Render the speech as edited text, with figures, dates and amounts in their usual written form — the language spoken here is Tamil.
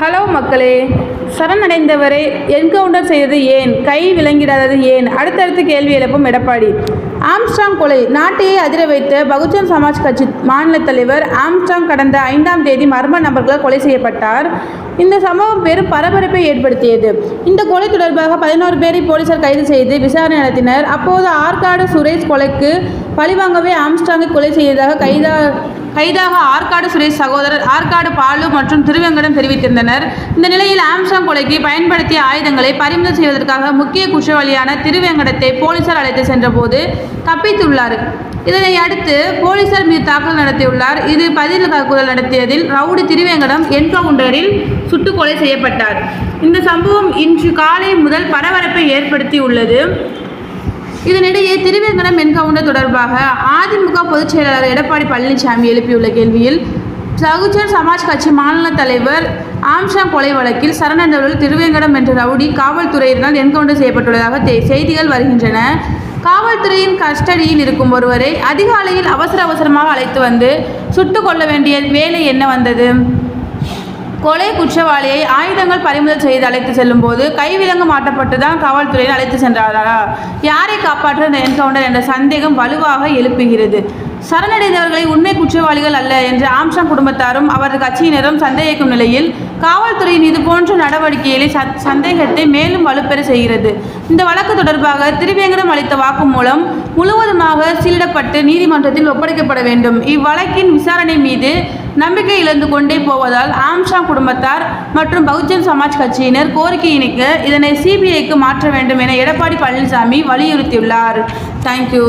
ஹலோ மக்களே, சரணடைந்தவரை என்கவுண்டர் செய்தது ஏன், கை விலங்கிடாதது ஏன், அடுத்தடுத்து கேள்வி எழுப்பும் எடப்பாடி. ஆம்ஸ்ட்ராங் கொலை நாட்டையே அதிர வைத்த பகுஜன் சமாஜ் கட்சி மாநில தலைவர் ஆம்ஸ்ட்ராங் கடந்த 5ஆம் தேதி மர்ம நபர்களால் கொலை செய்யப்பட்டார். இந்த சம்பவம் பெரும் பரபரப்பை ஏற்படுத்தியது. இந்த கொலை தொடர்பாக 11 பேரை போலீசார் கைது செய்து விசாரணை நடத்தினர். அப்போது ஆற்காடு சுரேஷ் கொலைக்கு பழிவாங்கவே ஆம்ஸ்ட்ராங்கை கொலை செய்ததாக கைதாக ஆற்காடு சுரேஷ் சகோதரர் ஆற்காடு பாலு மற்றும் திருவேங்கடம் தெரிவித்திருந்தனர். இந்த நிலையில் ஆம்ஸ்ட்ராங் கொலைக்கு பயன்படுத்திய ஆயுதங்களை பறிமுதல் செய்வதற்காக முக்கிய குற்றவாளியான திருவேங்கடத்தை போலீசார் அழைத்து சென்றபோது தப்பித்துள்ளார். இதனை அடுத்து போலீசார் மீது தாக்குதல் நடத்தியுள்ளார். இது பதில் தாக்குதல் நடத்தியதில் ரவுடி திருவேங்கடம் என்கவுண்டரில் சுட்டு கொலை செய்யப்பட்டார். இந்த சம்பவம் இன்று காலை முதல் பரபரப்பை ஏற்படுத்தியுள்ளது. இதனிடையே திருவேங்கடம் என்கவுண்டர் தொடர்பாக அதிமுக பொதுச் செயலாளர் எடப்பாடி பழனிசாமி எழுப்பியுள்ள கேள்வியில், பகுஜன் சமாஜ் கட்சி மாநில தலைவர் ஆம்ஸ்ட்ராங் கொலை வழக்கில் சரணடைந்தவர்கள் திருவேங்கடம் என்ற ரவுடி காவல்துறையினரால் என்கவுண்டர் செய்யப்பட்டுள்ளதாக செய்திகள் வருகின்றன. காவல்துறையின் கஸ்டடியில் இருக்கும் ஒருவரை அதிகாலையில் அவசரமாக அழைத்து வந்து சுட்டுக் கொள்ள வேண்டிய வேலை என்ன வந்தது? கொலை குற்றவாளியை ஆயுதங்கள் பறிமுதல் செய்து அழைத்து செல்லும் போது கைவிலங்கு மாட்டப்பட்டு தான் காவல்துறையில் அழைத்து சென்றாரா? யாரை காப்பாற்ற இந்த என்கவுண்டர் என்ற சந்தேகம் வலுவாக எழுப்புகிறது. சரணடைந்தவர்களை உண்மை குற்றவாளிகள் அல்ல என்று ஆம்ஸ்ட்ராங் குடும்பத்தாரும் அவரது கட்சியினரும் சந்தேகிக்கும் நிலையில் காவல்துறையின் இதுபோன்ற நடவடிக்கைகளில் சந்தேகத்தை மேலும் வலுப்பெற செய்கிறது. இந்த வழக்கு தொடர்பாக திருவேங்கடம் அளித்த வாக்குமூலம் முழுவதுமாக சீலிடப்பட்டு நீதிமன்றத்தில் ஒப்படைக்கப்பட வேண்டும். இவ்வழக்கின் விசாரணை மீது நம்பிக்கை இழந்து கொண்டே போவதால் ஆம்ஸ்ட்ராங் குடும்பத்தார் மற்றும் பகுஜன் சமாஜ் கட்சியினர் கோரிக்கை இணைக்க இதனை சிபிஐக்கு மாற்ற வேண்டும் என எடப்பாடி பழனிசாமி வலியுறுத்தியுள்ளார். தேங்க்யூ.